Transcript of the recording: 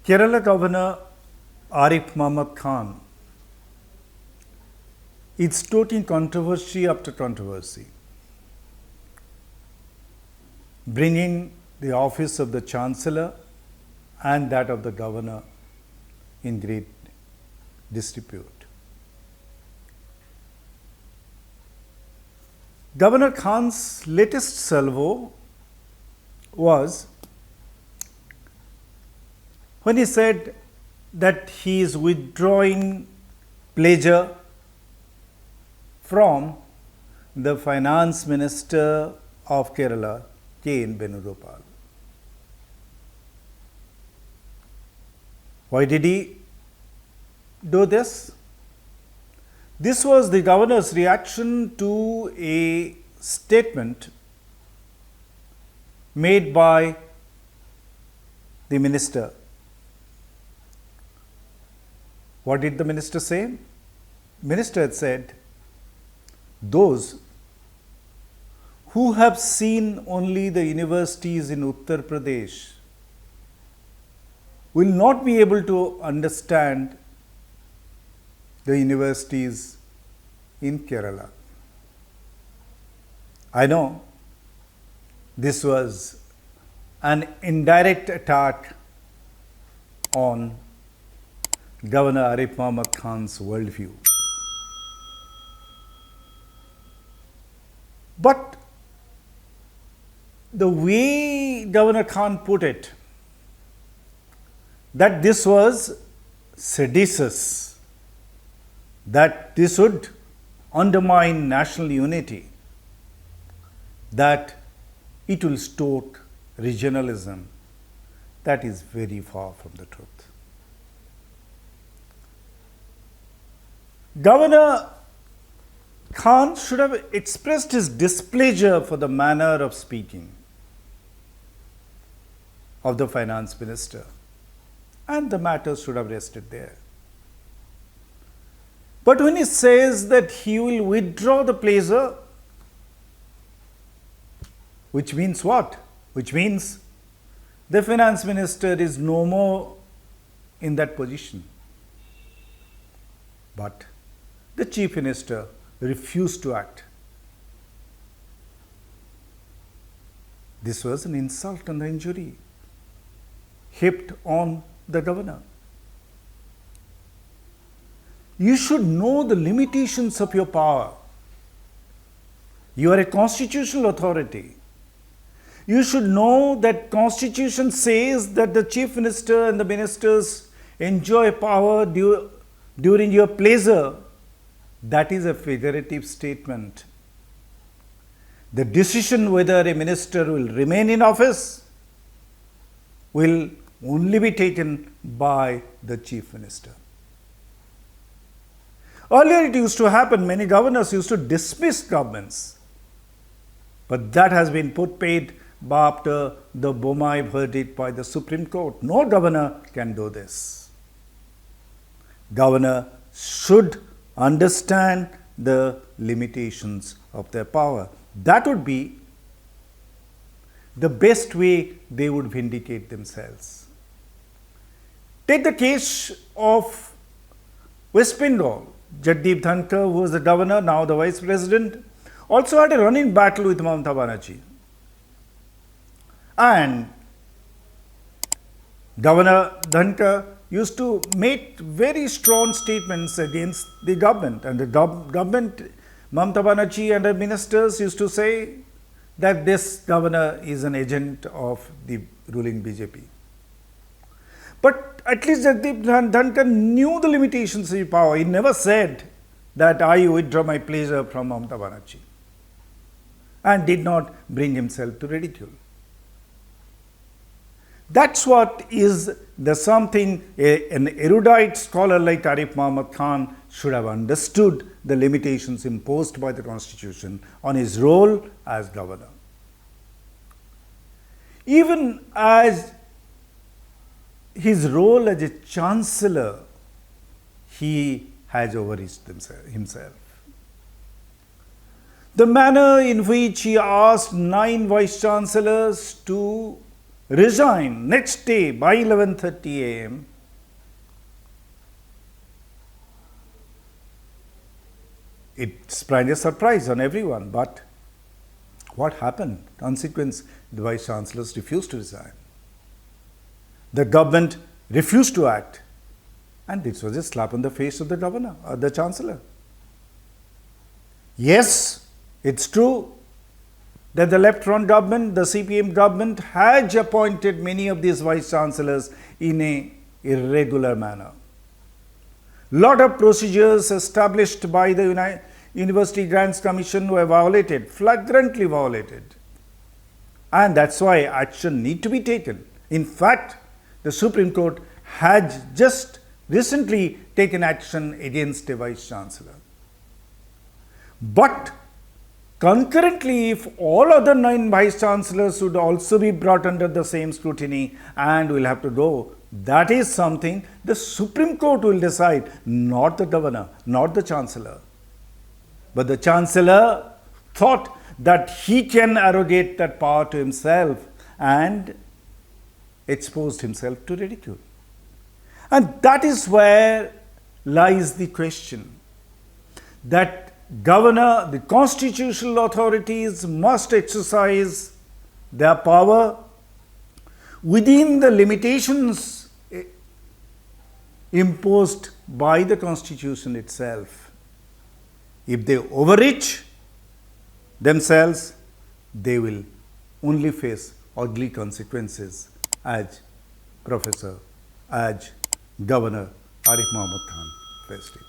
Kerala Governor Arif Muhammad Khan is stoking controversy after controversy, bringing the office of the Chancellor and that of the Governor in great disrepute. Governor Khan's latest salvo was when he said that he is withdrawing pleasure from the Finance Minister of Kerala, K.N. Venugopal. Why did he do this? This was the governor's reaction to a statement made by the minister. What did the minister say? Minister had said, those who have seen only the universities in Uttar Pradesh will not be able to understand the universities in Kerala. I know this was an indirect attack on Governor Arif Muhammad Khan's worldview. But the way Governor Khan put it, that this was seditious, that this would undermine national unity, that it will stoke regionalism, that is very far from the truth. Governor Khan should have expressed his displeasure for the manner of speaking of the finance minister, and the matter should have rested there. But when he says that he will withdraw the pleasure, which means what? Which means the finance minister is no more in that position. But the chief minister refused to act. This was an insult and an injury heaped on the governor. You should know the limitations of your power. You are a constitutional authority. You should know that Constitution says that the chief minister and the ministers enjoy power during your pleasure. That is a figurative statement. The decision whether a minister will remain in office will only be taken by the chief minister. Earlier it used to happen, many governors used to dismiss governments, but that has been put paid after the Bomai verdict by the Supreme Court. No governor can do this. Governor should understand the limitations of their power. That would be the best way they would vindicate themselves. Take the case of West Bengal. Jagdeep Dhankar, who was the governor, now the vice president, also had a running battle with Mamata Banerjee. And Governor Dhankar used to make very strong statements against the government, and the government, Mamata Banerjee and her ministers used to say that this governor is an agent of the ruling BJP. But at least Jagdeep Dhankar knew the limitations of his power. He never said that I withdraw my pleasure from Mamata Banerjee, and did not bring himself to ridicule. That's what is the something an erudite scholar like Arif Muhammad Khan should have understood, the limitations imposed by the Constitution on his role as governor. Even as his role as a chancellor, he has overreached himself. The manner in which he asked 9 vice chancellors to resign next day by 11:30 a.m., it sprang a surprise on everyone. But what happened? Consequence, the Vice Chancellors refused to resign. The government refused to act. And this was a slap on the face of the governor or the chancellor. Yes, it's true that the left-front government, the CPM government, had appointed many of these vice chancellors in an irregular manner. Lot of procedures established by the University Grants Commission were violated, flagrantly violated. And that's why action need to be taken. In fact, the Supreme Court had just recently taken action against a vice chancellor. But concurrently, if all other 9 vice chancellors would also be brought under the same scrutiny and will have to go, that is something the Supreme Court will decide, not the governor, not the chancellor. But the chancellor thought that he can arrogate that power to himself and exposed himself to ridicule. And that is where lies the question, that governor, the constitutional authorities must exercise their power within the limitations imposed by the Constitution itself. If they overreach themselves, they will only face ugly consequences, as Governor Arif Mohammed Khan faced it.